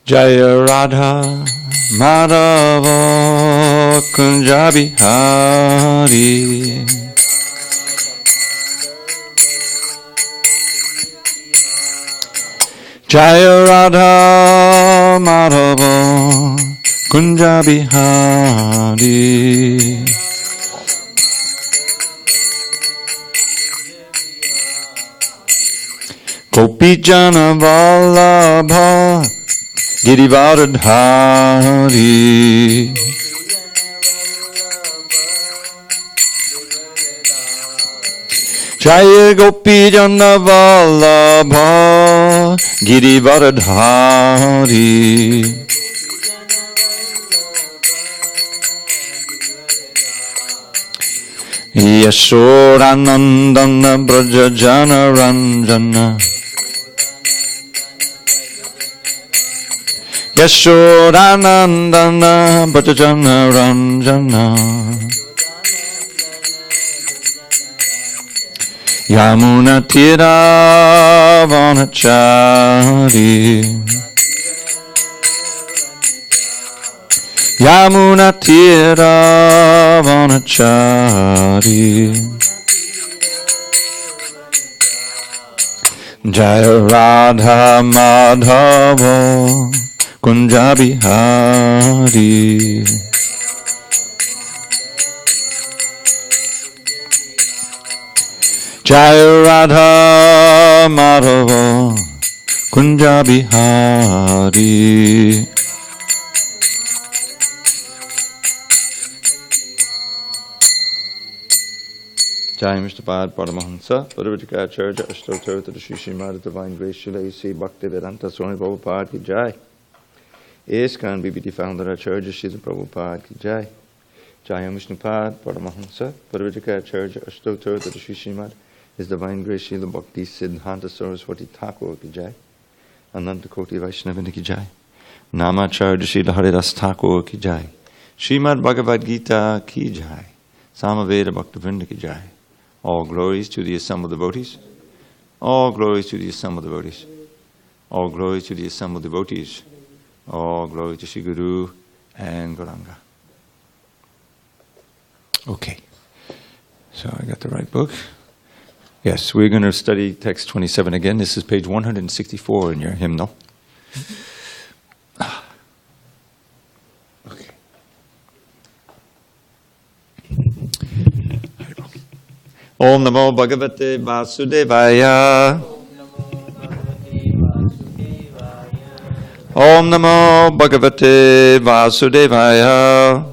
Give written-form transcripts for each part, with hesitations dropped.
Jaya Radha Madhava Kunja Bihari. Jaya Radha Madhava Kunja Bihari. Gopi Jana Vallabha Girivardhari. Jaya Gopi Jana Vallabha Girivardhari. Yashodanandana Braja Jana Ranjana. Yashodanandana Braja Jana Ranjana. Yamuna Tira Vanachari. Yamuna Tira Vanachari. Jaya Radha Madhava Kunja Bihari. Jaya Radha Madhava Kunja Bihari. Jai Mr. Pad Paramahansa, Bhagavadgitacharya, Ashtottara to the Sri Srimad Divine Grace Srila A.C. Bhaktivedanta Swami Prabhupada ki Jai. ISKCON BBT Founder Acharya Srila Prabhupada ki Jai. Jai Vishnu Pad Paramahansa, Bhagavadgitacharya, Ashtottara to the Sri Srimad His Divine Grace Srila Bhakti Siddhanta Saraswati Thakur ki Jai. Ananta Koti Vaishnavini ki Jai. Namacharya Srila Haridas Thakur ki Jai. Srimad Bhagavad Gita ki Jai. Samaveda Bhaktivinoda ki Jai. All glories to the assembled devotees. All glories to the assembled devotees. All glories to the assembled devotees. All glories to Sri Guru and Gauranga. Okay. So I got the right book. Yes, we're going to study text 27 again. This is page 164 in your hymnal. Okay. Om Namo Bhagavate Vasudevaya. Om Namo Bhagavate Vasudevaya.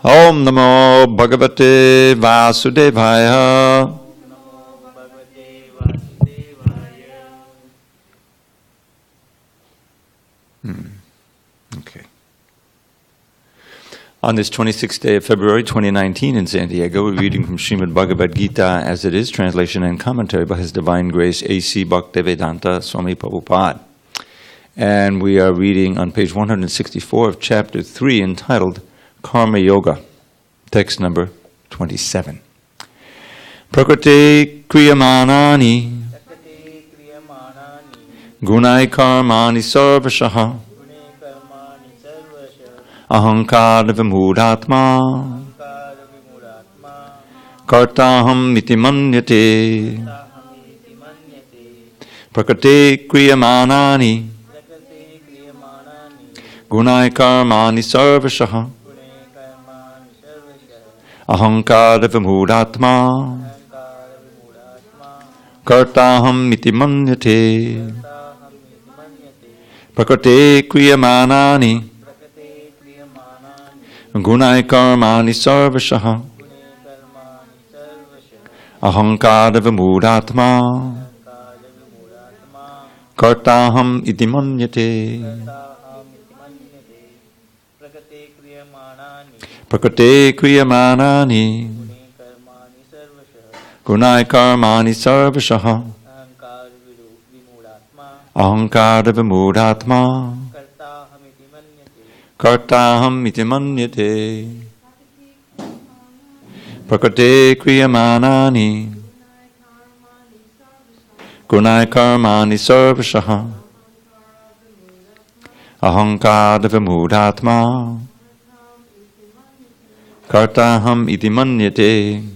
Om Namo Bhagavate Vasudevaya. Okay. On this 26th day of February 2019 in SanDiego, we're reading from Srimad Bhagavad Gita as it is, translation and commentary by His Divine Grace A.C. Bhaktivedanta Swami Prabhupada. And we are reading on page 164 of chapter 3 entitled Karma Yoga, text number 27. Prakriti kriyamanani gunai karmani sarvashaha ahankara vimudatma kartaham iti manyate. Prakriti kriyamanani gunai karmani sarvashaha ahankara vimudatma kartaham iti manyate. Prakriti kriyamanani gunai karmani sarvashaha ahankara vimudatma kartaham iti manyate. Prakriti kriyamanani gunai karmani sarvashaha ahankara vimudatma kartaham iti manyate. Prakriti kriyamanani gunai karmani sarvashaha ahankara vimudatma kartaham iti manyate.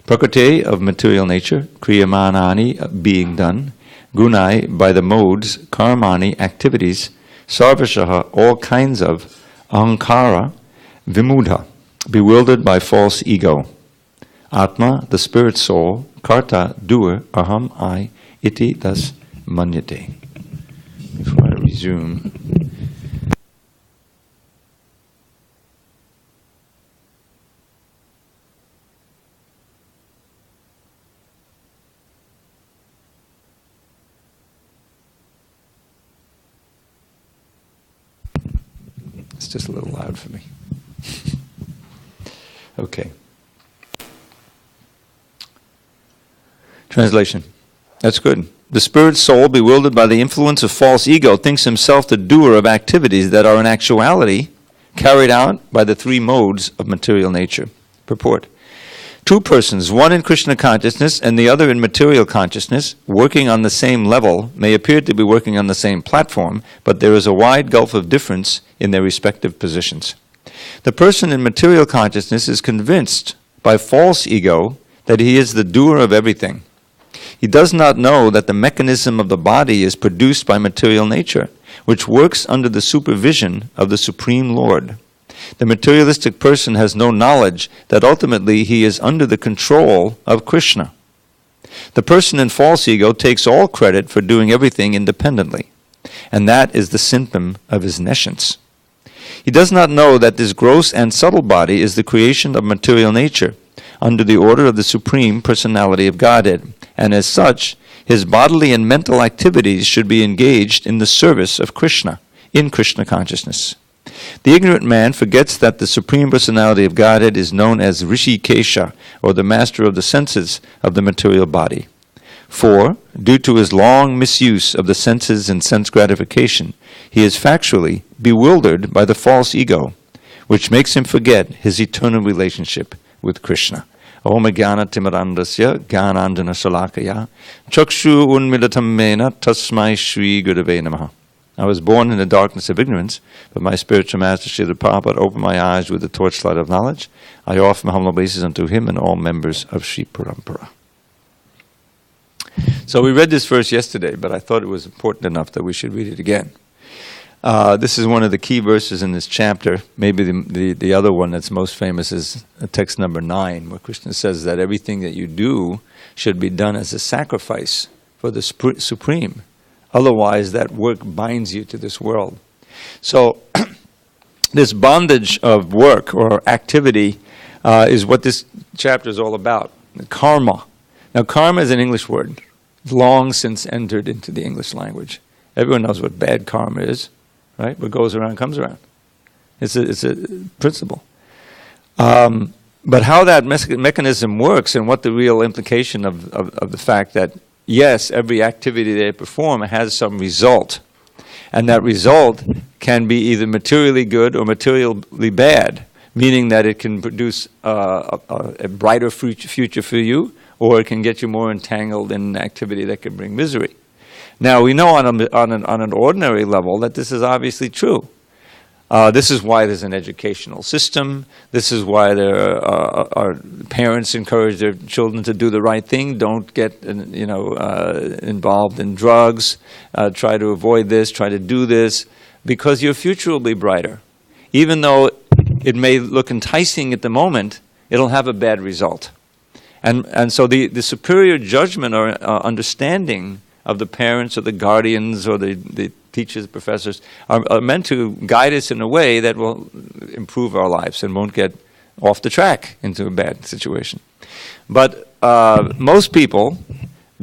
Prakriti of material nature, kriyamanani being done, gunai by the modes, karmani activities, sarvashaha all kinds of, ahankara vimudha bewildered by false ego, atma the spirit soul, karta doer, aham I, iti thus manyate. Before I resume. It's just a little loud for me. Okay. Translation. That's good. The spirit soul, bewildered by the influence of false ego, thinks himself the doer of activities that are in actuality carried out by the three modes of material nature. Purport. Two persons, one in Krishna consciousness and the other in material consciousness, working on the same level, may appear to be working on the same platform, but there is a wide gulf of difference in their respective positions. The person in material consciousness is convinced by false ego that he is the doer of everything. He does not know that the mechanism of the body is produced by material nature, which works under the supervision of the Supreme Lord. The materialistic person has no knowledge that ultimately he is under the control of Krishna. The person in false ego takes all credit for doing everything independently, and that is the symptom of his nescience. He does not know that this gross and subtle body is the creation of material nature, under the order of the Supreme Personality of Godhead, and as such, his bodily and mental activities should be engaged in the service of Krishna, in Krishna consciousness. The ignorant man forgets that the Supreme Personality of Godhead is known as Rishikesha, or the master of the senses of the material body. For, due to his long misuse of the senses and sense gratification, he is factually bewildered by the false ego, which makes him forget his eternal relationship with Krishna. Om Jnana Timirandasya Jnanandjana Shalakaya Chakshu Unmilatam Mena Tasmai Shri Gurave Namaha. I was born in the darkness of ignorance, but my spiritual master Srila Prabhupada opened my eyes with the torchlight of knowledge. I offer my humble obeisance unto him and all members of Sri Parampara. So we read this verse yesterday, but I thought it was important enough that we should read it again. This is one of the key verses in this chapter. Maybe the other one that's most famous is text number 9, where Krishna says that everything that you do should be done as a sacrifice for the Supreme. Otherwise, that work binds you to this world. So, this bondage of work or activity is what this chapter is all about. Karma. Now, karma is an English word. It's long since entered into the English language. Everyone knows what bad karma is, right? What goes around comes around. It's a principle. But how that mechanism works and what the real implication of the fact that yes, every activity they perform has some result. And that result can be either materially good or materially bad, meaning that it can produce a brighter future for you, or it can get you more entangled in an activity that can bring misery. Now, we know on an ordinary level that this is obviously true. This is why there's an educational system. This is why there are parents encourage their children to do the right thing. Don't get involved in drugs. Try to avoid this. Try to do this, because your future will be brighter. Even though it may look enticing at the moment, it'll have a bad result. And so the superior judgment or understanding of the parents or the guardians or the teachers, professors, are meant to guide us in a way that will improve our lives and won't get off the track into a bad situation. But most people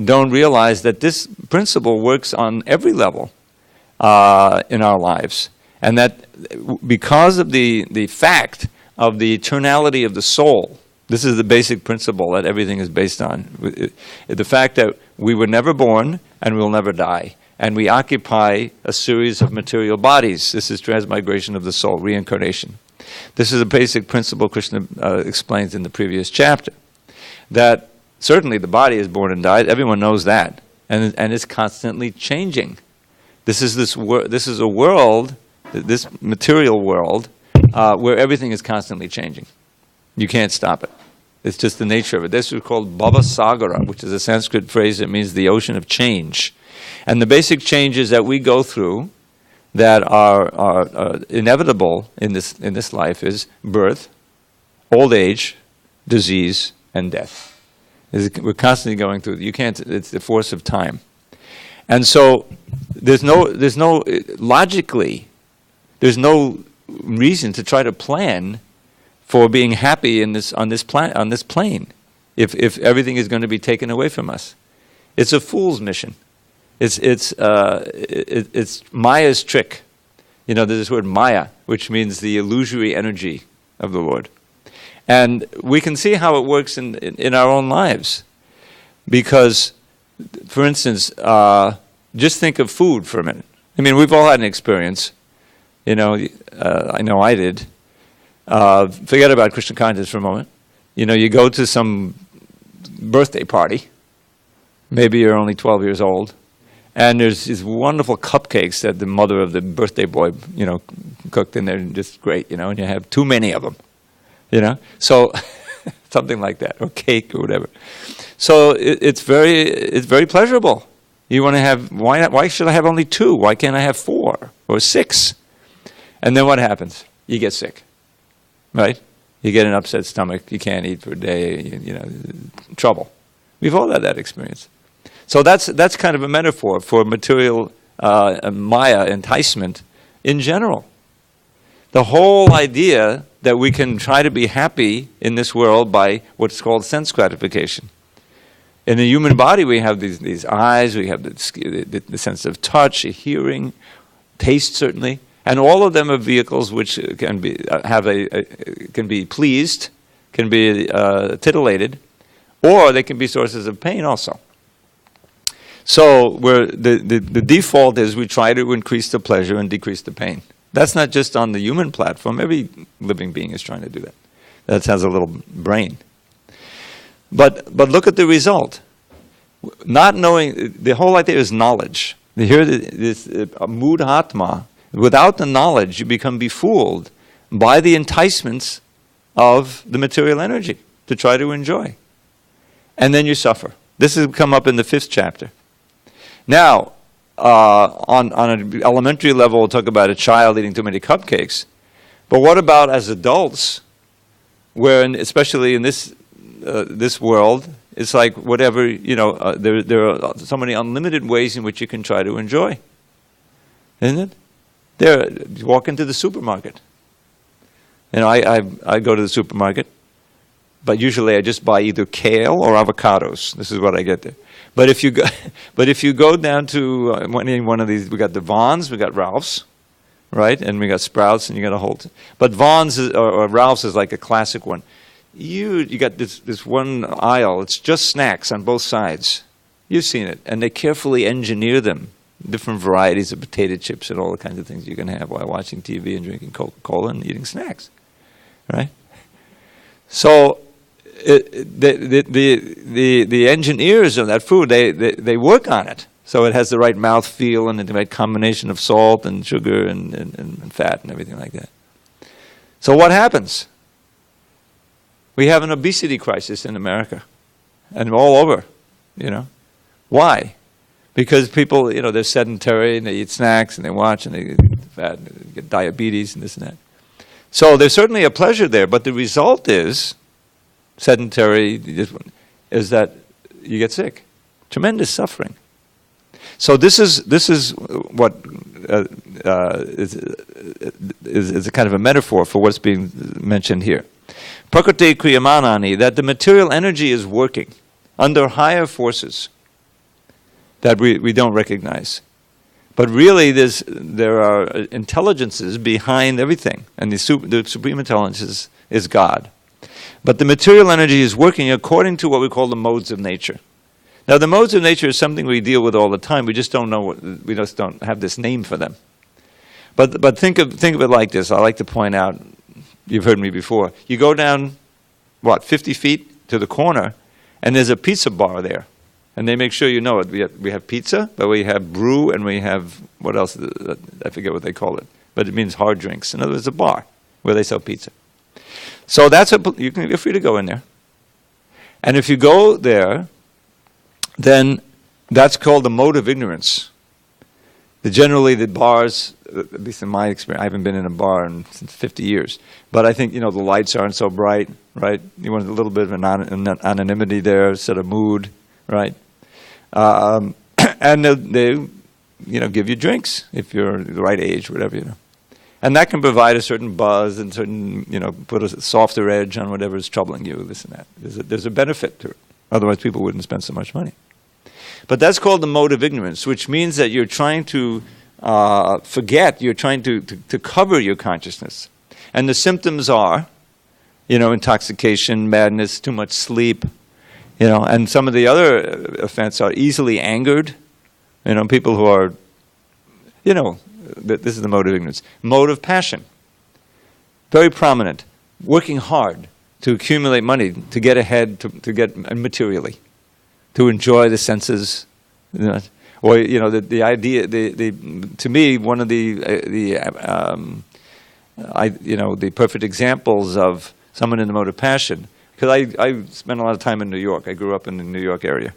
don't realize that this principle works on every level in our lives. And that because of the fact of the eternality of the soul, this is the basic principle that everything is based on. The fact that we were never born and we will never die. And we occupy a series of material bodies. This is transmigration of the soul, reincarnation. This is a basic principle Krishna explains in the previous chapter. That certainly the body is born and died. Everyone knows that. and it's constantly changing. This is a world, this material world, where everything is constantly changing. You can't stop it. It's just the nature of it. This is called Bhavasagara, which is a Sanskrit phrase that means the ocean of change. And the basic changes that we go through that are inevitable in this life is birth, old age, disease, and death. We're constantly going through. You can't. It's the force of time. And so there's no logically, there's no reason to try to plan for being happy on this plane, if everything is going to be taken away from us. It's a fool's mission. It's Maya's trick. You know, there's this word Maya, which means the illusory energy of the Lord. And we can see how it works in our own lives. Because, for instance, just think of food for a minute. I mean, we've all had an experience. You know, I know I did. Forget about Krishna consciousness for a moment. You know, you go to some birthday party. Maybe you're only 12 years old. And there's these wonderful cupcakes that the mother of the birthday boy, you know, cooked, and they're just great, you know, and you have too many of them, you know. So something like that, or cake or whatever. So it's very pleasurable. You want to have, why should I have only 2? Why can't I have 4 or 6? And then what happens? You get sick. Right? You get an upset stomach, you can't eat for a day, you know, trouble. We've all had that experience. So that's kind of a metaphor for material Maya enticement in general. The whole idea that we can try to be happy in this world by what's called sense gratification. In the human body we have these eyes, we have the sense of touch, hearing, taste certainly. And all of them are vehicles which can be can be pleased, can be titillated, or they can be sources of pain also. So the default is we try to increase the pleasure and decrease the pain. That's not just on the human platform. Every living being is trying to do that. That has a little brain. But look at the result. Not knowing, the whole idea is knowledge. Here, this mudhatma. Without the knowledge, you become befooled by the enticements of the material energy to try to enjoy. And then you suffer. This has come up in the 5th chapter. Now, on an elementary level, we'll talk about a child eating too many cupcakes. But what about as adults, where, especially in this world, it's like whatever, you know, there are so many unlimited ways in which you can try to enjoy. Isn't it? You walk into the supermarket. You know, I go to the supermarket, but usually I just buy either kale or avocados. This is what I get there. But if you go down to one of these, we got the Vons, we got Ralph's, right, and we got Sprouts, and you got a whole. But Vons or Ralph's is like a classic one. You got this one aisle. It's just snacks on both sides. You've seen it, and they carefully engineer them. Different varieties of potato chips and all the kinds of things you can have while watching TV and drinking Coca-Cola and eating snacks, right? So the engineers of that food, they work on it so it has the right mouth feel and the right combination of salt and sugar and fat and everything like that. So what happens? We have an obesity crisis in America and all over, you know. Why? Because people, you know, they're sedentary and they eat snacks and they watch and they get fat and they get diabetes and this and that. So there's certainly a pleasure there, but the result is, sedentary, is that you get sick. Tremendous suffering. So this is what is a kind of a metaphor for what's being mentioned here. Prakriti kriyamanani, that the material energy is working under higher forces that we don't recognize. But really there are intelligences behind everything, and the supreme intelligence is God. But the material energy is working according to what we call the modes of nature. Now the modes of nature is something we deal with all the time, we just don't know, we just don't have this name for them. But think of it like this. I like to point out, you've heard me before, you go down, 50 feet to the corner, and there's a pizza bar there. And they make sure you know it. We have pizza, but we have brew, and we have, what else? I forget what they call it. But it means hard drinks. In other words, a bar where they sell pizza. So that's you're free to go in there. And if you go there, then that's called the mode of ignorance. Generally, the bars, at least in my experience, I haven't been in a bar since 50 years. But I think, the lights aren't so bright, right? You want a little bit of an anonymity there, set a mood, right? And they give you drinks if you're the right age, whatever, And that can provide a certain buzz and certain, put a softer edge on whatever is troubling you, this and that. There's a benefit to it. Otherwise, people wouldn't spend so much money. But that's called the mode of ignorance, which means that you're trying to forget, you're trying to cover your consciousness. And the symptoms are, intoxication, madness, too much sleep, and some of the other offenses are easily angered, people who are, this is the mode of ignorance. Mode of passion, very prominent, working hard to accumulate money, to get ahead, to get materially, to enjoy the senses, or the idea. To me, one of the perfect examples of someone in the mode of passion, because I spent a lot of time in New York. I grew up in the New York area,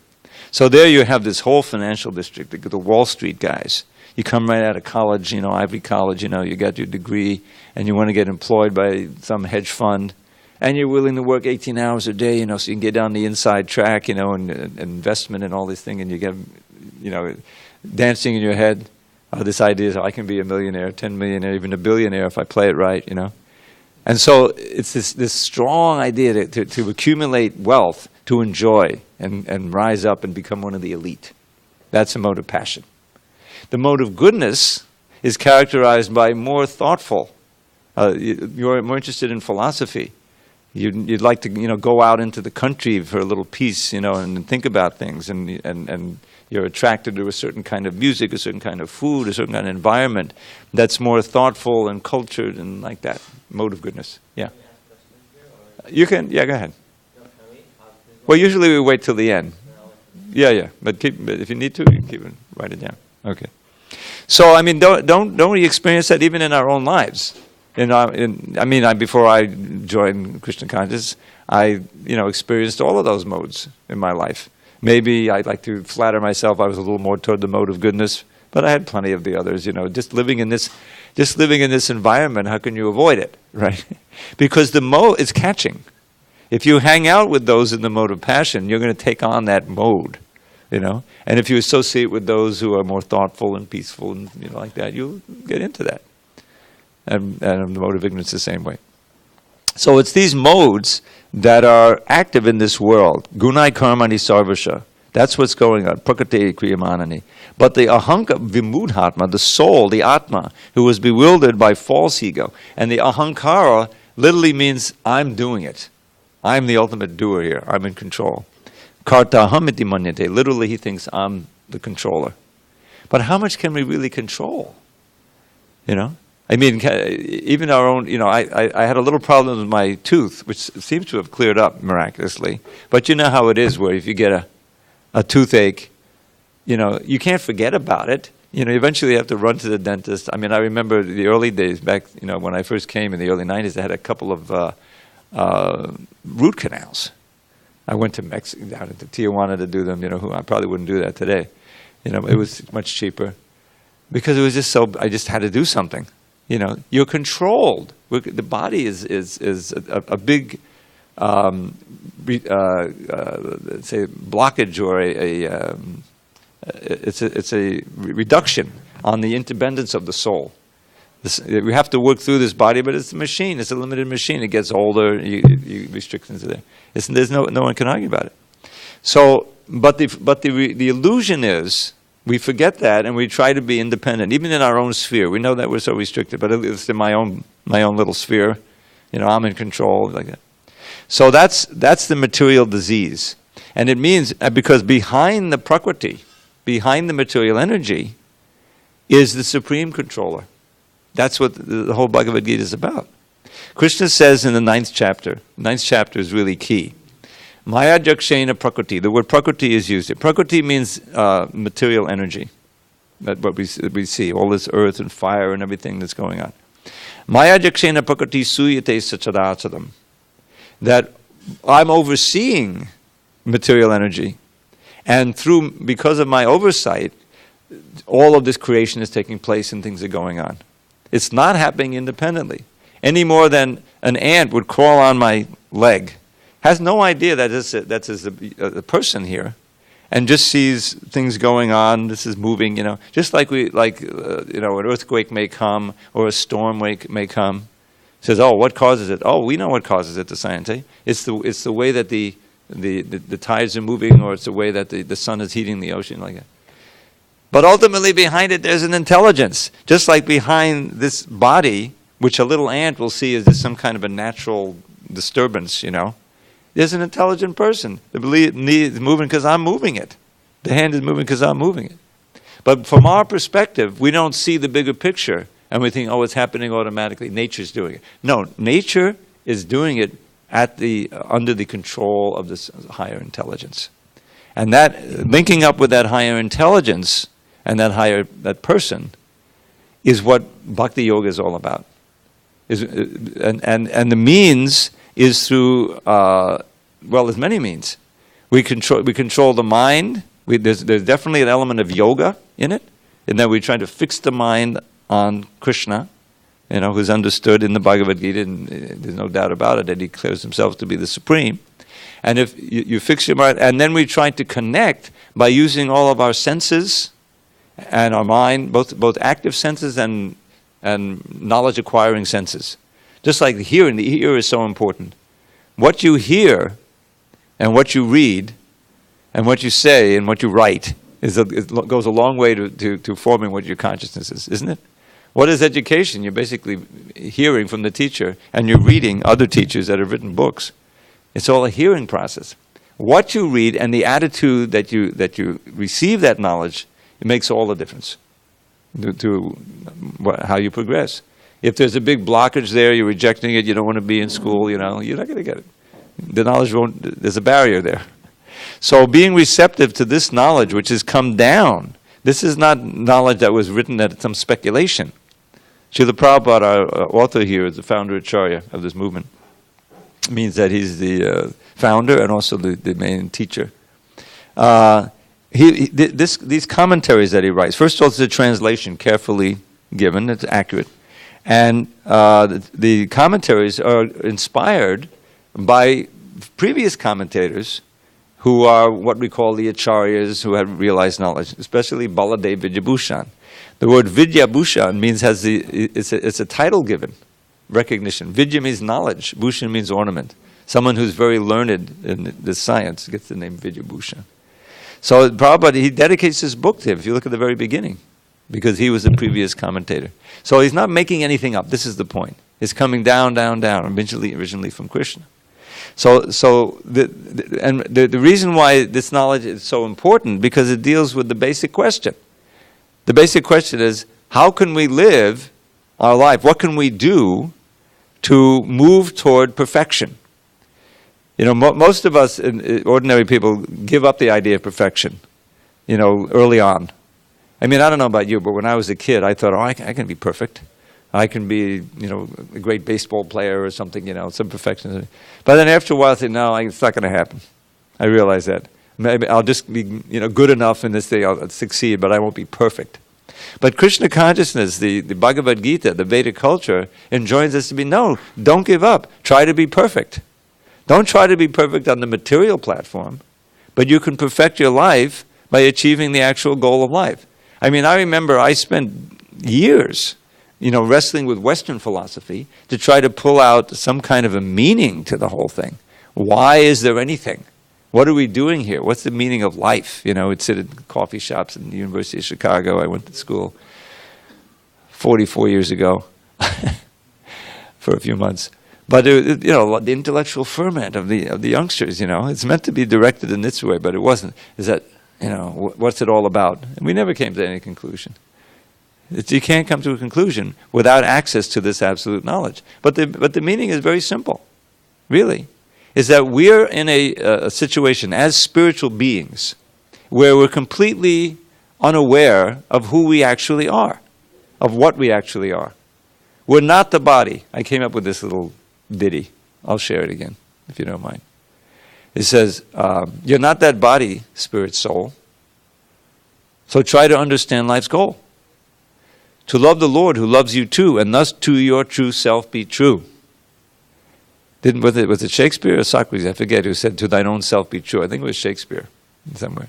so there you have this whole financial district, the Wall Street guys. You come right out of college, Ivy College, you got your degree, and you want to get employed by some hedge fund. And you're willing to work 18 hours a day, so you can get down the inside track, and investment and all this thing, and you get, dancing in your head. This idea is I can be a millionaire, 10 millionaire, even a billionaire if I play it right, And so it's this strong idea to accumulate wealth, to enjoy and rise up and become one of the elite. That's a mode of passion. The mode of goodness is characterized by more thoughtful. You're more interested in philosophy. You'd like to go out into the country for a little peace, and think about things, and you're attracted to a certain kind of music, a certain kind of food, a certain kind of environment that's more thoughtful and cultured and like that. Mode of goodness. Yeah. You can. Yeah, go ahead. Well, usually we wait till the end. Yeah. But if you need to, you can write it down. Okay. So don't we experience that even in our own lives? Before I joined Krishna consciousness, I experienced all of those modes in my life. Maybe I'd like to flatter myself I was a little more toward the mode of goodness, but I had plenty of the others. Just living in this environment, how can you avoid it, right? Because the mode is catching. If you hang out with those in the mode of passion, you're going to take on that mode, And if you associate with those who are more thoughtful and peaceful and like that, you'll get into that. And the mode of ignorance the same way. So it's these modes that are active in this world. Gunai karmani sarvasha. That's what's going on. Prakriti kriyamanani. But the ahanka vimudhatma, the soul, the atma, who was bewildered by false ego. And the ahankara literally means I'm doing it. I'm the ultimate doer here. I'm in control. Karta hamiti manyate. Literally he thinks I'm the controller. But how much can we really control? Even our own, I had a little problem with my tooth, which seems to have cleared up miraculously. But you know how it is, where if you get a toothache, you can't forget about it. Eventually you have to run to the dentist. I remember the early days back, when I first came in the early 90s, I had a couple of root canals. I went to Mexico, down to Tijuana to do them, I probably wouldn't do that today. It was much cheaper. Because it was just I just had to do something. You're controlled. The body is a big, say, blockage, or it's a reduction on the interdependence of the soul. We have to work through this body, but it's a machine. It's a limited machine. It gets older. You restrictions are there. There's no one can argue about it. So, but the illusion is, we forget that, and we try to be independent, even in our own sphere. We know that we're so restricted, but at least in my own little sphere, I'm in control, like that. So that's the material disease, and it means because behind the prakriti, behind the material energy, is the supreme controller. That's what the whole Bhagavad Gita is about. Krishna says in the 9th chapter. 9th chapter is really key. Maya jakshena prakriti. The word prakriti is used here. Prakriti means material energy. That's what we see, all this earth and fire and everything that's going on. Maya jakshena prakriti suyate sachadasadam. That I'm overseeing material energy. And because of my oversight, all of this creation is taking place and things are going on. It's not happening independently. Any more than an ant would crawl on my leg. Has no idea that that's a person here. And just sees things going on, this is moving, Just like an earthquake may come or a storm may come. Says, oh, what causes it? Oh, we know what causes it, the science say. It's the way that the tides are moving, or it's the way that the sun is heating the ocean, like that. But ultimately behind it there's an intelligence. Just like behind this body, which a little ant will see as some kind of a natural disturbance, There's an intelligent person. The knee is moving because I'm moving it. The hand is moving because I'm moving it. But from our perspective, we don't see the bigger picture, and we think, oh, it's happening automatically. Nature's doing it. No, nature is doing it under the control of this higher intelligence. And that, linking up with that higher intelligence and that person, is what Bhakti Yoga is all about. And the means is through, there's many means. We control the mind. There's definitely an element of yoga in it, in that we try to fix the mind on Krishna, who's understood in the Bhagavad Gita, and there's no doubt about it that he declares himself to be the supreme. And if you fix your mind, and then we try to connect by using all of our senses and our mind, both active senses and knowledge-acquiring senses. Just like the hearing, the ear is so important. What you hear and what you read and what you say and what you write it goes a long way to forming what your consciousness is, isn't it? What is education? You're basically hearing from the teacher, and you're reading other teachers that have written books. It's all a hearing process. What you read and the attitude that you receive that knowledge, it makes all the difference to how you progress. If there's a big blockage there, you're rejecting it, you don't want to be in school, you're not going to get it. The knowledge there's a barrier there. So being receptive to this knowledge, which has come down, this is not knowledge that was written at some speculation. Srila Prabhupada, our author here, is the founder Acharya of this movement. It means that he's the founder and also the main teacher. These commentaries that he writes, first of all, it's a translation carefully given, it's accurate. And the commentaries are inspired by previous commentators who are what we call the acharyas, who have realized knowledge, especially Baladev Vidyabhushan. The word Vidyabhushan means it's a title given, recognition. Vidya means knowledge, Bhushan means ornament. Someone who's very learned in this science gets the name Vidyabhushan. So Prabhupada, he dedicates this book to him, if you look at the very beginning, because he was a previous commentator. So he's not making anything up, this is the point. It's coming down, down, down, originally from Krishna. So the reason why this knowledge is so important, because it deals with the basic question. The basic question is, how can we live our life? What can we do to move toward perfection? Most of us, ordinary people, give up the idea of perfection, early on. I mean, I don't know about you, but when I was a kid, I thought, I can be perfect. I can be, a great baseball player or something, some perfection. But then after a while, I said, no, it's not going to happen. I realized that. Maybe I'll just be, good enough in this thing, I'll succeed, but I won't be perfect. But Krishna consciousness, the Bhagavad Gita, the Vedic culture, enjoins us to be, no, don't give up. Try to be perfect. Don't try to be perfect on the material platform, but you can perfect your life by achieving the actual goal of life. I mean, I remember I spent years, wrestling with Western philosophy to try to pull out some kind of a meaning to the whole thing. Why is there anything? What are we doing here? What's the meaning of life? We'd sit in coffee shops in the University of Chicago. I went to school 44 years ago for a few months. But the intellectual ferment of the youngsters, it's meant to be directed in this way, but it wasn't. Is that, what's it all about? And we never came to any conclusion. You can't come to a conclusion without access to this absolute knowledge. But the meaning is very simple, really. is that we're in a situation as spiritual beings where we're completely unaware of who we actually are, of what we actually are. We're not the body. I came up with this little ditty. I'll share it again, if you don't mind. It says, you're not that body, spirit, soul. So try to understand life's goal. To love the Lord who loves you too, and thus to your true self be true. Was it Shakespeare or Socrates? I forget who said, to thine own self be true. I think it was Shakespeare somewhere.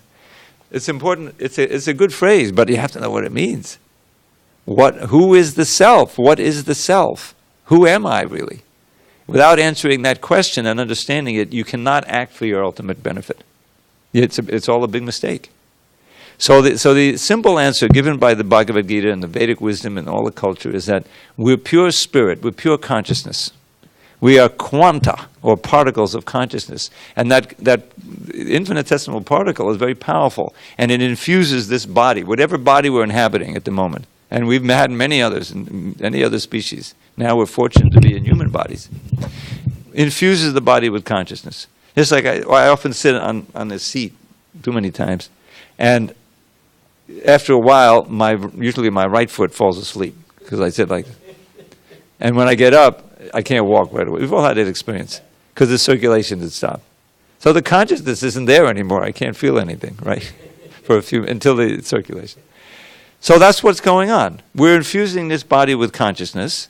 It's important. It's a good phrase, but you have to know what it means. Who is the self? What is the self? Who am I really? Without answering that question and understanding it, you cannot act for your ultimate benefit. It's all a big mistake. So the simple answer given by the Bhagavad Gita and the Vedic wisdom and all the culture is that we're pure spirit, we're pure consciousness. We are quanta, or particles of consciousness. And that infinitesimal particle is very powerful. And it infuses this body, whatever body we're inhabiting at the moment. And we've had many others, in any other species. Now we're fortunate to be in human bodies. Infuses the body with consciousness. Just like I often sit on this seat too many times. And after a while, usually my right foot falls asleep because I sit like this. And when I get up, I can't walk right away. We've all had that experience because the circulation had stopped. So the consciousness isn't there anymore. I can't feel anything, right? Until the circulation. So that's what's going on. We're infusing this body with consciousness,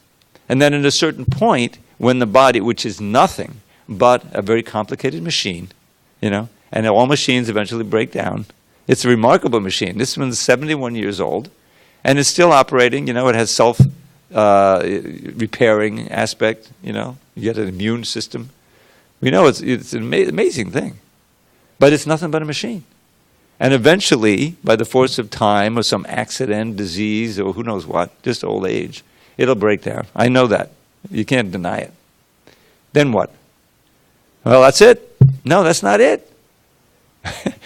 and then at a certain point, when the body, which is nothing but a very complicated machine, and all machines eventually break down. It's a remarkable machine. This one's 71 years old, and it's still operating. It has self-repairing aspect. You get an immune system. We know it's an amazing thing, but it's nothing but a machine. And eventually, by the force of time or some accident, disease, or who knows what, just old age, it'll break down. I know that. You can't deny it. Then what? Well, that's it. No, that's not it.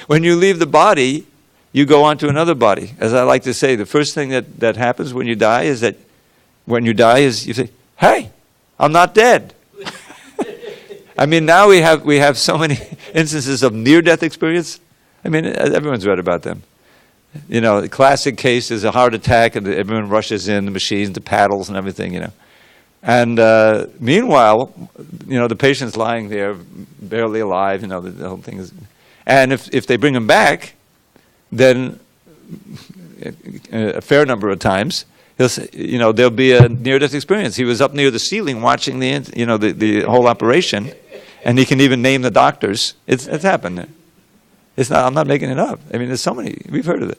When you leave the body, you go on to another body. As I like to say, the first thing that happens when you die is you say, hey, I'm not dead. I mean, now we have so many instances of near-death experience. I mean, everyone's read about them. The classic case is a heart attack, and everyone rushes in, the machines, the paddles, and everything, And meanwhile, the patient's lying there, barely alive, the whole thing is... And if they bring him back, then a fair number of times, he'll say, there'll be a near-death experience. He was up near the ceiling watching the whole operation, and he can even name the doctors. It's happened. I'm not making it up. I mean, there's so many. We've heard of it.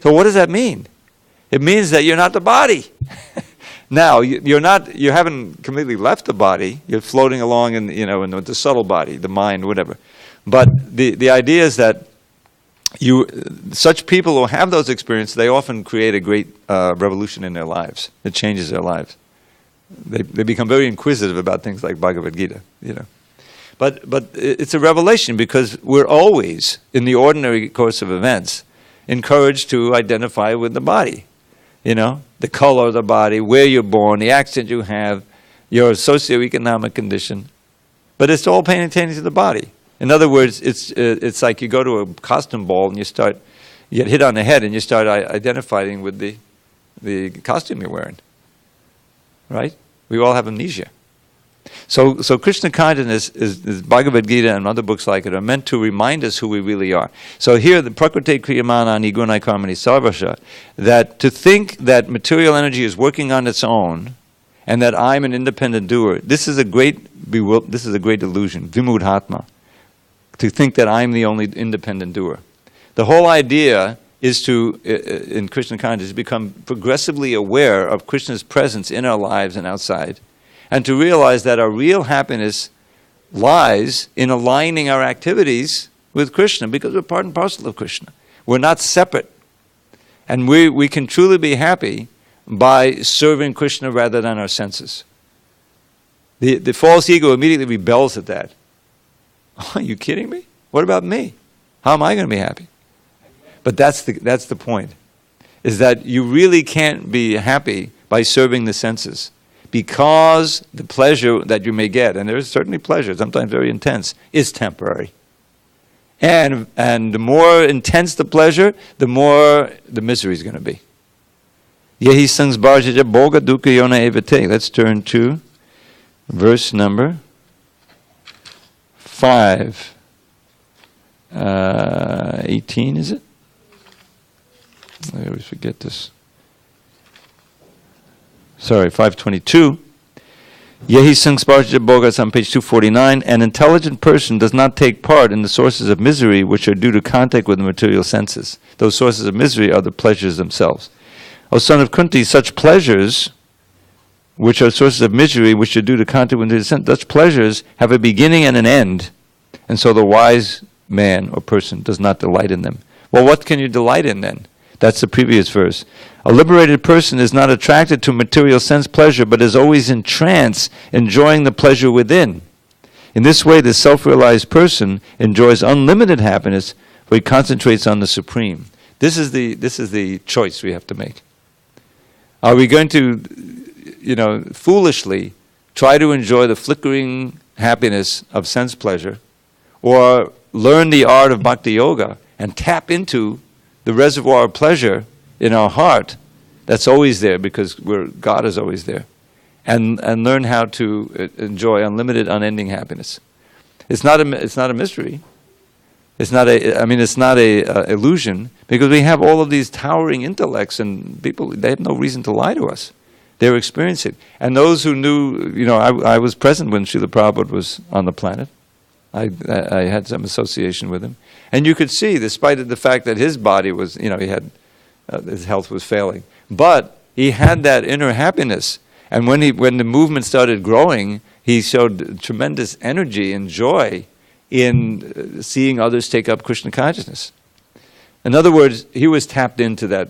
So what does that mean? It means that you're not the body. Now you haven't completely left the body. You're floating along in the subtle body, the mind, whatever. But the idea is that such people who have those experiences, they often create a great revolution in their lives. It changes their lives. They become very inquisitive about things like Bhagavad Gita, But it's a revelation because we're always, in the ordinary course of events, encouraged to identify with the body. The color of the body, where you're born, the accent you have, your socioeconomic condition. But it's all pertaining to the body. In other words, it's like you go to a costume ball and you get hit on the head and you start identifying with the costume you're wearing. Right? We all have amnesia. So Krishna consciousness is Bhagavad Gita and other books like it are meant to remind us who we really are. So here, the Prakriti Kriyamana Nigunai Karmani Sarvasha, that to think that material energy is working on its own and that I'm an independent doer, this is a great illusion, vimudhatma, to think that I'm the only independent doer. The whole idea is to, in Krishna consciousness, become progressively aware of Krishna's presence in our lives and outside, and to realize that our real happiness lies in aligning our activities with Krishna, because we're part and parcel of Krishna. We're not separate. And we can truly be happy by serving Krishna rather than our senses. The false ego immediately rebels at that. Are you kidding me? What about me? How am I going to be happy? But that's the point, is that you really can't be happy by serving the senses, because the pleasure that you may get, and there is certainly pleasure, sometimes very intense, is temporary. And the more intense the pleasure, the more the misery is going to be. Yehi sangsbharjaja bhoga dukkha yona evate. Let's turn to verse number 5. 18, is it? I always forget this. Sorry, 522. Yehi sangsbharjaja bhoga, on page 249. An intelligent person does not take part in the sources of misery which are due to contact with the material senses. Those sources of misery are the pleasures themselves. O son of Kunti, such pleasures, which are sources of misery, which are due to contact with the senses, such pleasures have a beginning and an end, and so the wise man or person does not delight in them. Well, what can you delight in then? That's the previous verse. A liberated person is not attracted to material sense pleasure, but is always in trance, enjoying the pleasure within. In this way, the self-realized person enjoys unlimited happiness, for he concentrates on the Supreme. This is the choice we have to make. Are we going to, foolishly try to enjoy the flickering happiness of sense pleasure, or learn the art of bhakti yoga and tap into the reservoir of pleasure in our heart that's always there because God is always there, and learn how to enjoy unlimited, unending happiness? It's not a mystery. It's not a illusion, because we have all of these towering intellects, and people, they have no reason to lie to us. They're experiencing. And those who knew, I was present when Srila Prabhupada was on the planet. I had some association with him. And you could see, despite the fact that his body was, he had, his health was failing. But he had that inner happiness. And when the movement started growing, he showed tremendous energy and joy in seeing others take up Krishna consciousness. In other words, he was tapped into that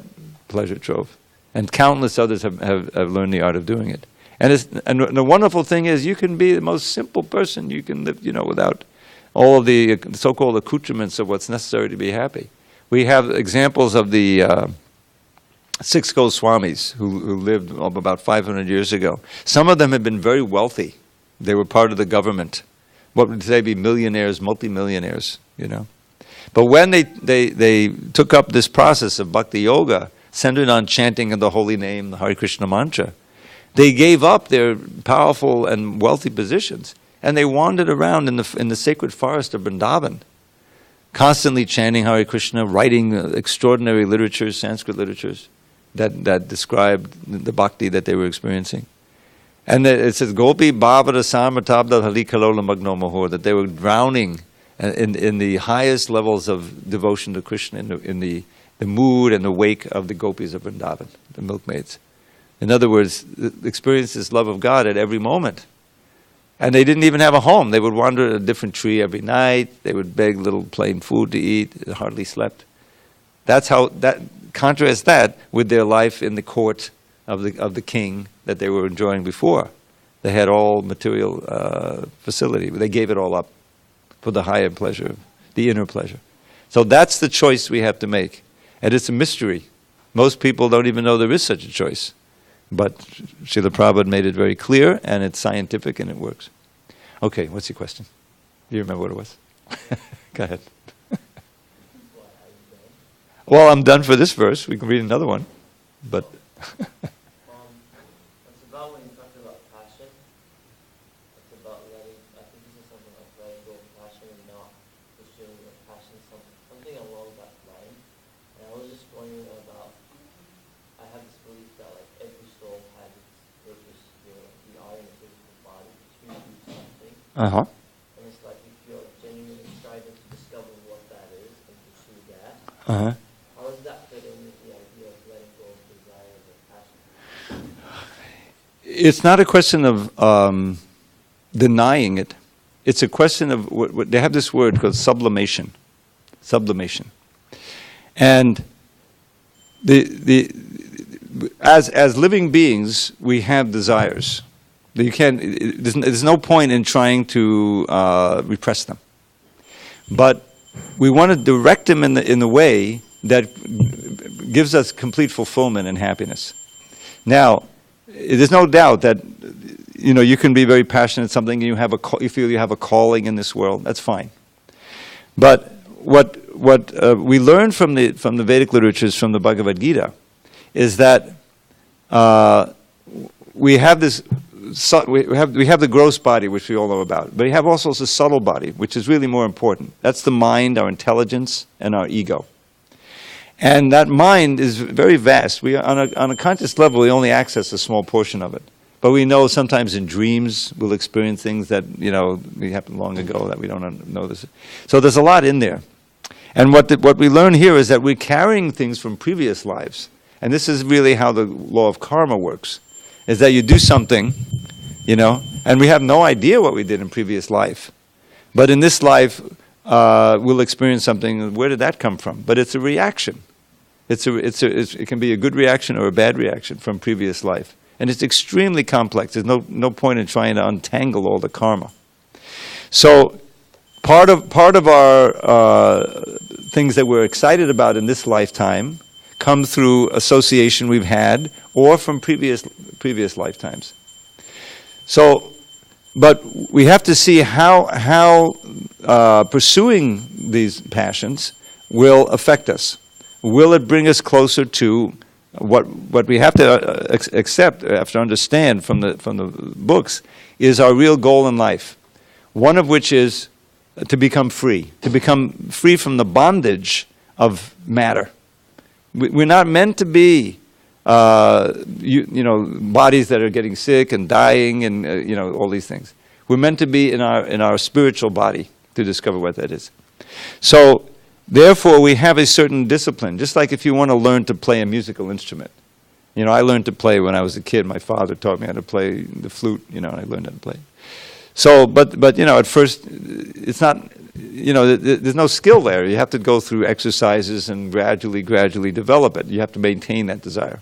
pleasure trove. And countless others have learned the art of doing it. And the wonderful thing is, you can be the most simple person. You can live, without all of the so-called accoutrements of what's necessary to be happy. We have examples of the six Goswamis who lived about 500 years ago. Some of them had been very wealthy. They were part of the government. What would they be? Millionaires, multimillionaires, But when they took up this process of bhakti yoga, centered on chanting of the holy name, the Hare Krishna mantra, they gave up their powerful and wealthy positions, and they wandered around in the sacred forest of Vrindavan, constantly chanting Hare Krishna, writing extraordinary literatures, Sanskrit literatures, that described the bhakti that they were experiencing. And it says, Gopi Bhavada Samratabda Hali Kalola Magno Mahor, that they were drowning in the highest levels of devotion to Krishna, in the mood and the wake of the gopis of Vrindavan, the milkmaids. In other words, experience this love of God at every moment. And they didn't even have a home. They would wander at a different tree every night. They would beg little plain food to eat. They hardly slept. Contrast that with their life in the court of the king that they were enjoying before. They had all material facility. They gave it all up for the higher pleasure, the inner pleasure. So that's the choice we have to make. And it's a mystery. Most people don't even know there is such a choice. But Srila Prabhupada made it very clear, and it's scientific, and it works. Okay, what's your question? Do you remember what it was? Go ahead. Well, I'm done for this verse. We can read another one. But it's about when you talked about passion. It's about letting, I think this is something like letting go of passion and not pursuing your passion, something along that line. And I was just wondering about, I have this belief that like every soul has its purpose here. We are in a physical body to do something. Uh-huh. And it's like if you're genuinely striving to discover what that is and pursue that, Uh-huh. how does that fit in with the idea of letting go of desire and passion? It's not a question of denying it. It's a question of, they have this word called sublimation. Sublimation. And as living beings, we have desires. There's no point in trying to repress them. But we want to direct them in the way that gives us complete fulfillment and happiness. Now, there's no doubt that, you can be very passionate at something, and you feel you have a calling in this world. That's fine. But what we learn from the Vedic literatures, from the Bhagavad Gita, is that we have this. We have the gross body, which we all know about, but we have also the subtle body, which is really more important. That's the mind, our intelligence, and our ego. And that mind is very vast. We on a conscious level, we only access a small portion of it. But we know sometimes in dreams we'll experience things that we happened long ago that we don't know this. So there's a lot in there. And what we learn here is that we're carrying things from previous lives. And this is really how the law of karma works. Is that you do something, and we have no idea what we did in previous life. But in this life, we'll experience something. Where did that come from? But it's a reaction. It can be a good reaction or a bad reaction from previous life. And it's extremely complex. There's no point in trying to untangle all the karma. So part of our things that we're excited about in this lifetime come through association we've had or from previous lifetimes. So, but we have to see how pursuing these passions will affect us. Will it bring us closer to what we have to accept, have to understand from the books, is our real goal in life. One of which is to become free from the bondage of matter. We're not meant to be, bodies that are getting sick and dying and all these things. We're meant to be in our spiritual body to discover what that is. So, therefore, we have a certain discipline. Just like if you want to learn to play a musical instrument. I learned to play when I was a kid. My father taught me how to play the flute. And I learned how to play. So, but at first, it's not. There's no skill there. You have to go through exercises and gradually develop it. You have to maintain that desire.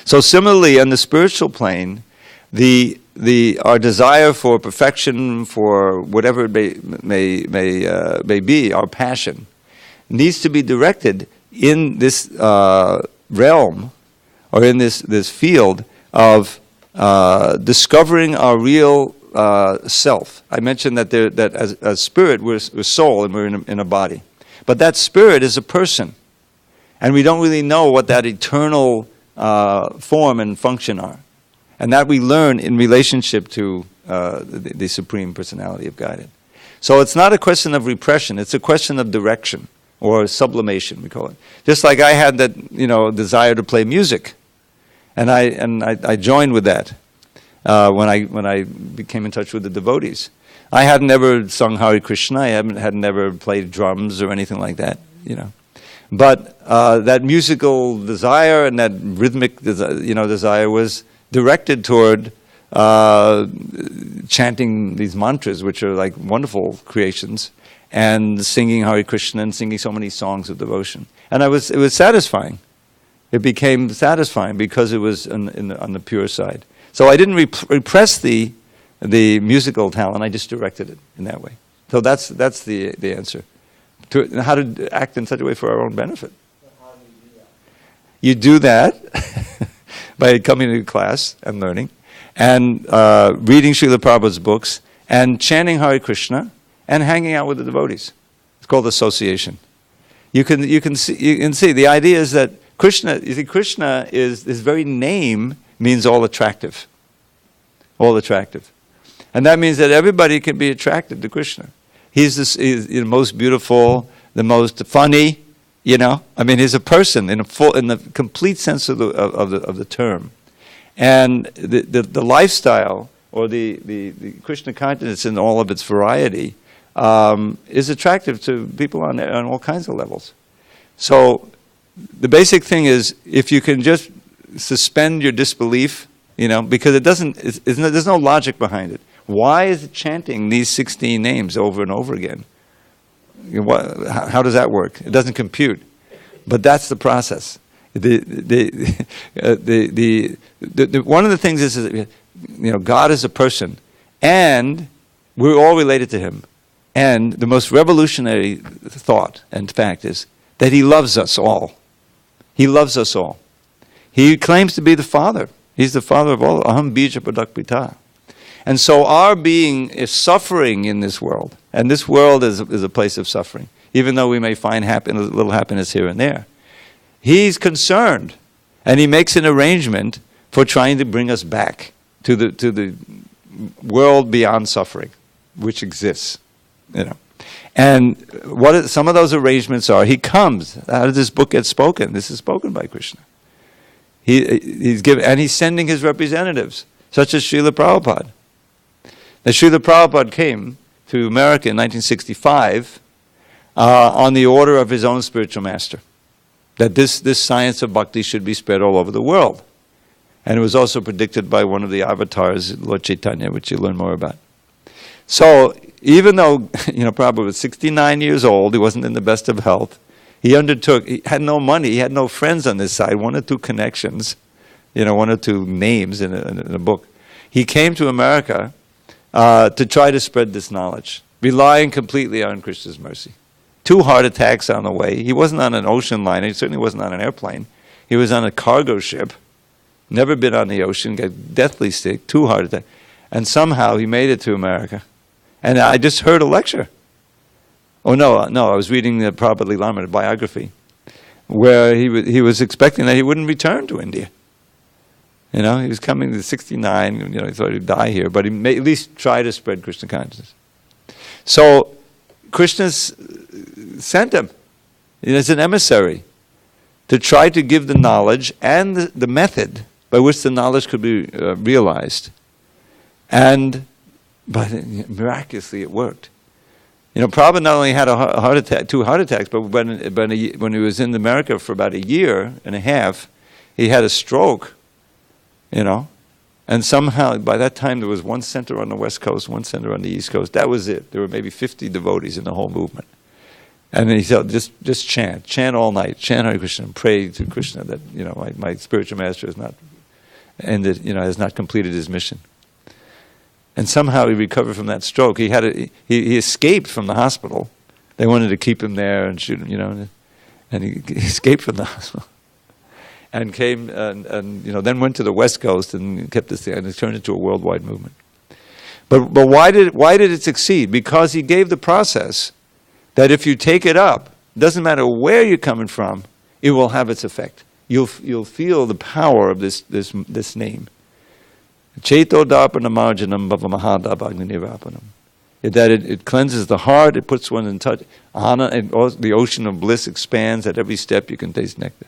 So similarly, on the spiritual plane, our desire for perfection, for whatever it may be, our passion, needs to be directed in this realm, or in this field of discovering our real self. I mentioned that as spirit, we're soul and we're in a body. But that spirit is a person. And we don't really know what that eternal form and function are. And that we learn in relationship to the Supreme Personality of Godhead. So it's not a question of repression, it's a question of direction, or sublimation, we call it. Just like I had that, desire to play music. And I joined with that. When I became in touch with the devotees. I had never sung Hare Krishna, I had never played drums or anything like that, But that musical desire and that rhythmic desire was directed toward chanting these mantras, which are like wonderful creations, and singing Hare Krishna and singing so many songs of devotion. And it was satisfying. It became satisfying because it was on the pure side. So I didn't repress the musical talent. I just directed it in that way. So that's the answer. How to act in such a way for our own benefit. So how do you do that? You do that by coming to class and learning, and reading Srila Prabhupada's books, and chanting Hare Krishna, and hanging out with the devotees. It's called association. You can see the idea is that Krishna is his very name means all attractive. All attractive. And that means that everybody can be attracted to Krishna. He's the most beautiful, the most funny, he's a person in the complete sense of the term. And the lifestyle, or the Krishna consciousness in all of its variety, is attractive to people on all kinds of levels. So the basic thing is, if you can just suspend your disbelief, because there's no logic behind it. Why is it chanting these 16 names over and over again? How does that work? It doesn't compute. But that's the process. One of the things is God is a person, and we're all related to Him. And the most revolutionary thought and fact is that He loves us all. He loves us all. He claims to be the Father. He's the father of all. Aham bija pradakpita. And so our being is suffering in this world. And this world is a place of suffering. Even though we may find a little happiness here and there. He's concerned. And he makes an arrangement for trying to bring us back to the world beyond suffering, which exists. You know. And what some of those arrangements are, he comes. How did this book get spoken? This is spoken by Krishna. He's sending his representatives, such as Srila Prabhupada. Now, Srila Prabhupada came to America in 1965 on the order of his own spiritual master, that this science of bhakti should be spread all over the world. And it was also predicted by one of the avatars, Lord Chaitanya, which you'll learn more about. So, even though Prabhupada was 69 years old, he wasn't in the best of health, he had no money, he had no friends on this side, one or two connections, one or two names in a book. He came to America to try to spread this knowledge, relying completely on Krishna's mercy. 2 heart attacks on the way. He wasn't on an ocean liner, he certainly wasn't on an airplane. He was on a cargo ship, never been on the ocean, got deathly sick, 2 heart attacks. And somehow he made it to America. And I just heard a lecture. Oh, no, I was reading the Prabhupada Lilamrita biography, where he was expecting that he wouldn't return to India. He was coming to 69, he thought he'd die here, but he may at least try to spread Krishna consciousness. So, Krishna sent him as an emissary to try to give the knowledge and the method by which the knowledge could be realized. But miraculously it worked. Prabhupada not only had a heart attack, 2 heart attacks, but when he was in America for about 1.5 years, he had a stroke, And somehow, by that time, there was 1 center on the West Coast, 1 center on the East Coast. That was it. There were maybe 50 devotees in the whole movement. And he said, just chant all night, chant Hare Krishna, and pray to Krishna that, my spiritual master has not ended, has not completed his mission. And somehow he recovered from that stroke. He escaped from the hospital. They wanted to keep him there and shoot him, and he escaped from the hospital. And came and then went to the West Coast and kept this thing, and it turned into a worldwide movement. But why did it succeed? Because he gave the process that if you take it up, doesn't matter where you're coming from, it will have its effect. You'll feel the power of this name. Cheto darpana marjanam bhavamahadabhagnanirapanam. That it cleanses the heart, it puts one in touch. And the ocean of bliss expands. At every step you can taste nectar.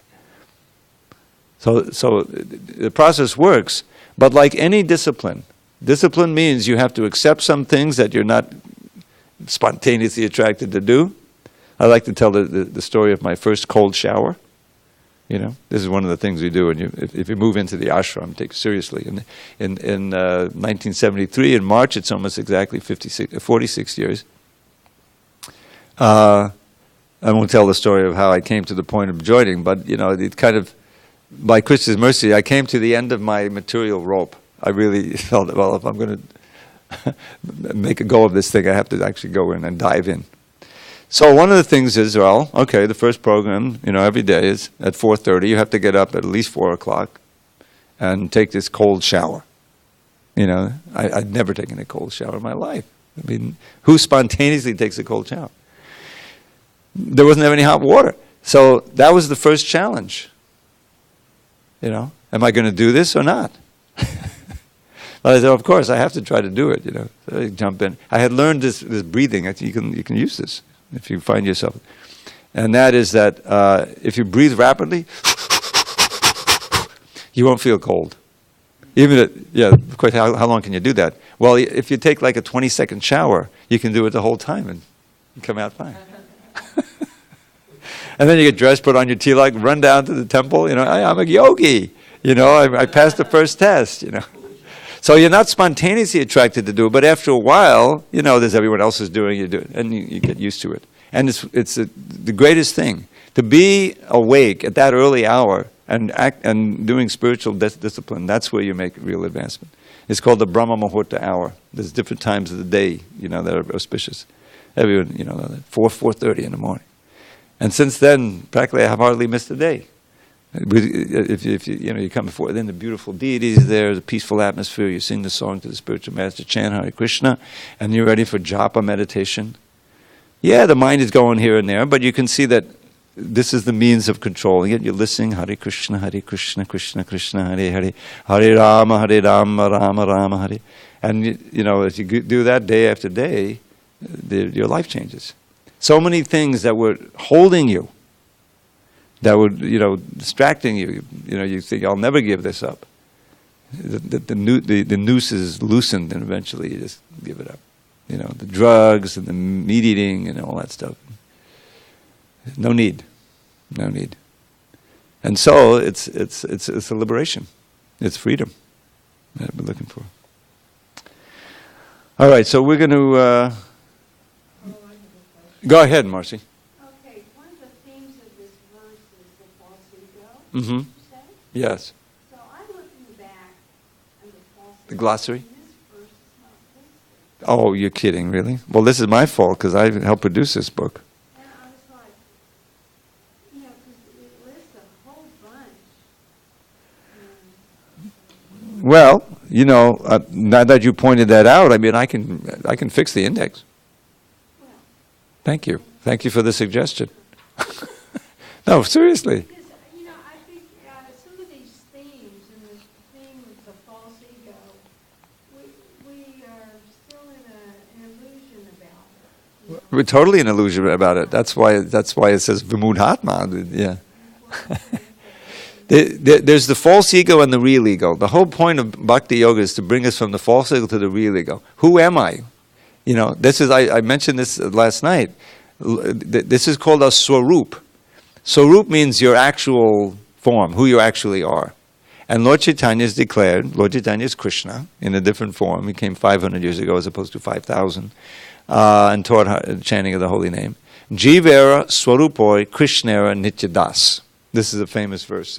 So the process works, but like any discipline means you have to accept some things that you're not spontaneously attracted to do. I like to tell the story of my first cold shower. This is one of the things we do, and if you move into the ashram, take it seriously. In 1973, in March, it's almost exactly 46 years. I won't tell the story of how I came to the point of joining, but it kind of, by Krishna's mercy, I came to the end of my material rope. I really felt that, well, if I'm going to make a go of this thing, I have to actually go in and dive in. So one of the things is, the first program, every day is at 4:30. You have to get up at least 4 o'clock and take this cold shower. I'd never taken a cold shower in my life. I mean, who spontaneously takes a cold shower? There wasn't any hot water. So that was the first challenge. Am I going to do this or not? Well, I said, of course, I have to try to do it. So I jump in. I had learned this breathing. You can use this if you find yourself. And that is that if you breathe rapidly, you won't feel cold. Of course, how long can you do that? Well, if you take like a 20-second shower, you can do it the whole time and you come out fine. And then you get dressed, put on your tilak, run down to the temple. I'm a yogi. I passed the first test. So you're not spontaneously attracted to do it, but after a while, there's everyone else is doing it, you do it, and you get used to it. And it's the greatest thing to be awake at that early hour and doing spiritual discipline. That's where you make real advancement. It's called the Brahma Muhurta hour. There's different times of the day, that are auspicious. Everyone, 4:30 in the morning. And since then, practically, I have hardly missed a day. If you come before, then the beautiful deities there, the peaceful atmosphere, you sing the song to the spiritual master, chant Hare Krishna, and you're ready for japa meditation. Yeah, the mind is going here and there, but you can see that this is the means of controlling it. You're listening, Hare Krishna, Krishna Krishna, Hare Hare, Hare Rama, Rama Rama, Hare. And if you do that day after day, your life changes. So many things that were holding you, that were distracting you. You think, I'll never give this up. The noose is loosened, and eventually you just give it up. The drugs and the meat eating and all that stuff. No need. And so it's a liberation. It's freedom that we're looking for. All right, so we're going to go ahead, Marcy. Okay, one of the themes of this verse is the false ego. Mm-hmm. You say? Yes. So I'm looking back at the false ego. The glossary? And this verse is not listed. Oh, you're kidding, really? Well, this is my fault because I helped produce this book. And I was like, because it lists a whole bunch. Well, now that you pointed that out, I can fix the index. Well, Thank you. Thank you for the suggestion. No, seriously. because, I think some of these themes and the theme of the false ego, we are still in an illusion about it. We're totally an illusion about it. That's why it says vimudhatma. Yeah. There's the false ego and the real ego. The whole point of bhakti yoga is to bring us from the false ego to the real ego. Who am I? This is, I mentioned this last night. This is called a swarup. Swarup means your actual form, who you actually are. And Lord Chaitanya is declared, Lord Chaitanya is Krishna in a different form. He came 500 years ago as opposed to 5,000 and taught chanting of the holy name. Jivera swarupoi Krishnera nityadas. This is a famous verse.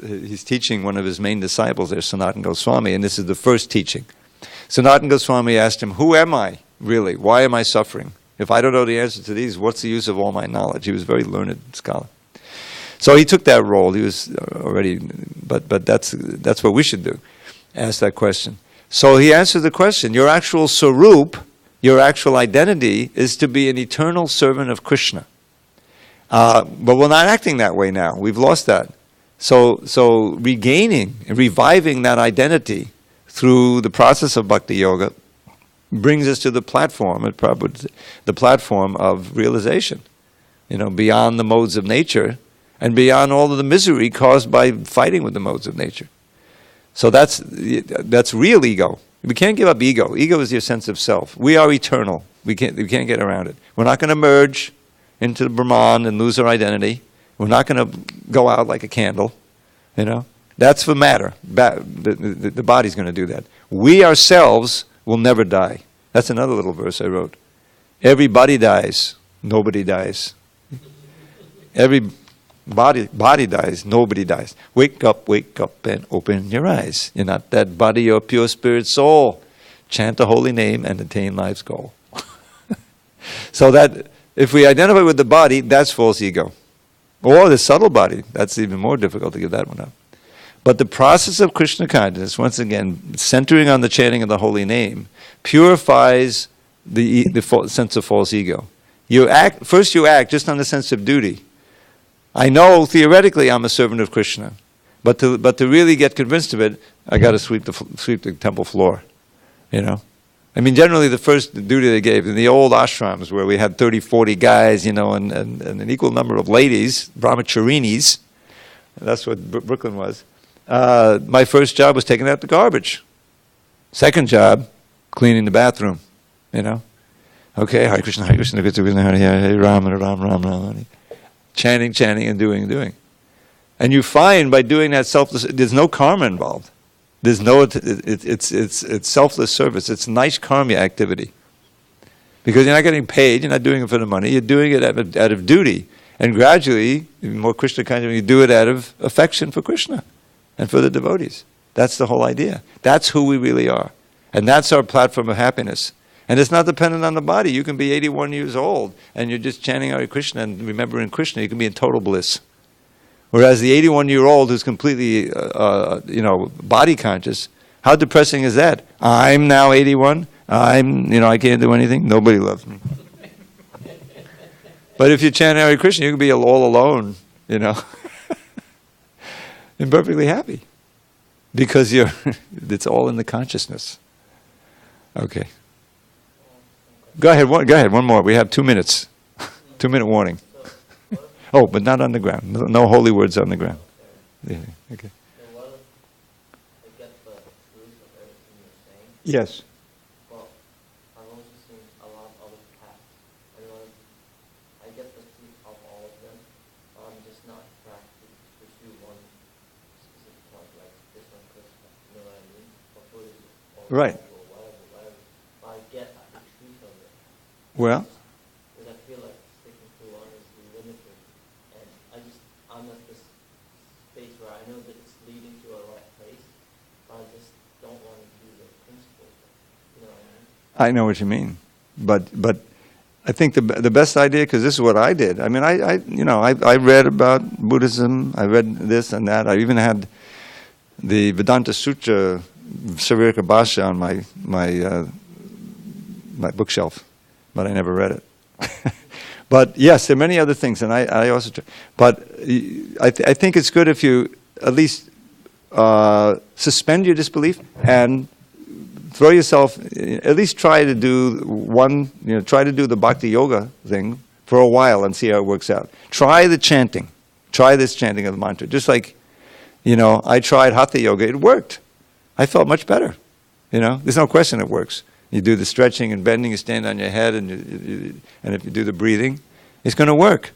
He's teaching one of his main disciples there, Sanatana Goswami, and this is the first teaching. Sanatana Goswami asked him, who am I, really? Why am I suffering? If I don't know the answer to these, what's the use of all my knowledge? He was a very learned scholar. So he took that role. He was already, but that's what we should do, ask that question. So he answered the question, your actual sarup, your actual identity, is to be an eternal servant of Krishna. But we're not acting that way now. We've lost that. So regaining and reviving that identity through the process of bhakti yoga brings us to the platform of realization, beyond the modes of nature and beyond all of the misery caused by fighting with the modes of nature. So that's real ego. We can't give up ego. Ego is your sense of self. We are eternal. We can't get around it. We're not going to merge into the Brahman and lose our identity. We're not going to go out like a candle, That's for matter. The body's going to do that. We ourselves will never die. That's another little verse I wrote. Everybody dies. Nobody dies. Every body dies. Nobody dies. Wake up and open your eyes. You're not that body, you're a pure spirit soul. Chant the holy name and attain life's goal. So that if we identify with the body, that's false ego. Or the subtle body, that's even more difficult to give that one up. But the process of Krishna consciousness, once again, centering on the chanting of the holy name, purifies the sense of false ego. First you act just on the sense of duty. I know theoretically I'm a servant of Krishna, but to really get convinced of it, I got to sweep the temple floor, Generally the first duty they gave in the old ashrams where we had 30, 40 guys, and an equal number of ladies, brahmacharinis, that's what Brooklyn was. My first job was taking out the garbage. Second job, cleaning the bathroom, Okay, Hare Krishna, Hare Krishna, Krishna Krishna, Hare Hare, Rama, Rama, Rama, Rama. Chanting, and doing. And you find by doing that selfless, there's no karma involved. There's it's selfless service. It's nice karma activity. Because you're not getting paid, you're not doing it for the money, you're doing it out of duty. And gradually, more Krishna consciousness, you do it out of affection for Krishna and for the devotees. That's the whole idea. That's who we really are. And that's our platform of happiness. And it's not dependent on the body. You can be 81 years old and you're just chanting Hare Krishna and remembering Krishna. You can be in total bliss. Whereas the 81-year-old who's completely, body conscious, how depressing is that? I'm now 81. I can't do anything. Nobody loves me. But if you chant Hare Krishna, you can be all alone, and perfectly happy. Because it's all in the consciousness. Okay. Go ahead, one more. We have 2 minutes. 2-minute warning. Oh, but not on the ground. No holy words on the ground. Yeah, okay. And what if I get the truth of everything you're saying? Yes. Well, I've also seen a lot of other paths. And what if I get the truth of all of them, I'm just not trying to pursue one specific point, like this one, Krishna, you know what I mean? Or Buddhism, or Right. or whatever. But I get the truth of it. Well, Because I feel like sticking to one is limited. And I'm at this space where I know that it's leading to a right place, but I just don't want to do the principles. You know what I mean? I know what you mean, but I think the best idea, because this is what I did. I mean, I read about Buddhism. I read this and that. I even had the Vedanta Sutra Savirika Bhasha on my bookshelf, but I never read it. But yes, there are many other things, and I also. But I think it's good if you at least suspend your disbelief and throw yourself. At least try to do try to do the bhakti yoga thing for a while and see how it works out. Try the chanting. Try this chanting of the mantra. Just like, I tried hatha yoga. It worked. I felt much better. There's no question it works. You do the stretching and bending, you stand on your head, and if you do the breathing, it's going to work.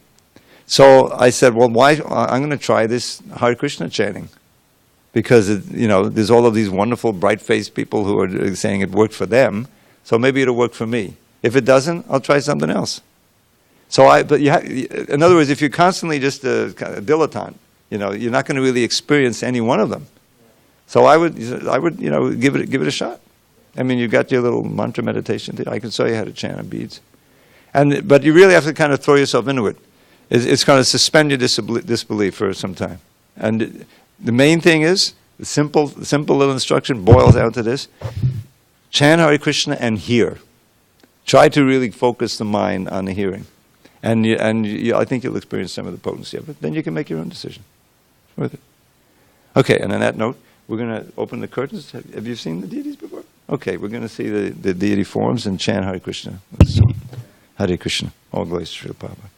So I said, well, why? I'm going to try this Hare Krishna chanting. Because, there's all of these wonderful, bright-faced people who are saying it worked for them, so maybe it'll work for me. If it doesn't, I'll try something else. In other words, if you're constantly just a dilettante, you're not going to really experience any one of them. So I would, give it a shot. I mean, you've got your little mantra meditation thing. I can show you how to chant on beads. But you really have to kind of throw yourself into it. It's going to suspend your disbelief for some time. And the main thing is, the simple little instruction boils down to this. Chant Hare Krishna and hear. Try to really focus the mind on the hearing. And I think you'll experience some of the potency of it. Then you can make your own decision. It's worth it. Okay, and on that note, we're going to open the curtains. Have you seen the deities before? Okay, we're going to see the deity forms and chant Hare Krishna. Hare Krishna. All glories to Srila Prabhupada.